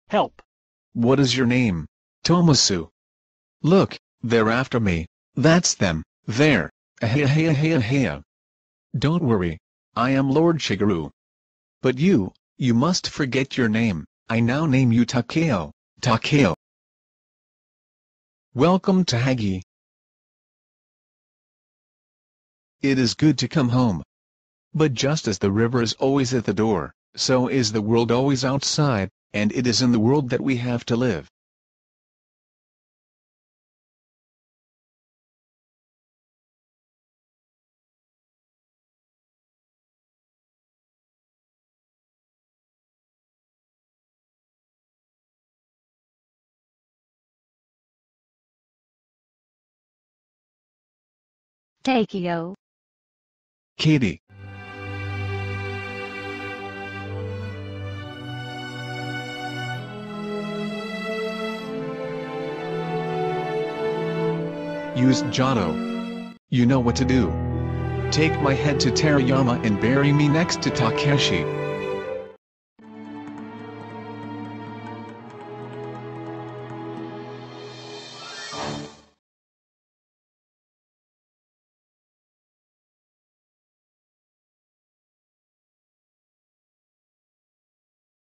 Help! What is your name? Tomasu. Look, they're after me. That's them, there. Ahea. Don't worry. I am Lord Shigeru. But you must forget your name. I now name you Takeo. Takeo. Welcome to Hagi. It is good to come home. But just as the river is always at the door, so is the world always outside, and it is in the world that we have to live. Takeo. Katie. Use Giotto. You know what to do. Take my head to Terayama and bury me next to Takeshi.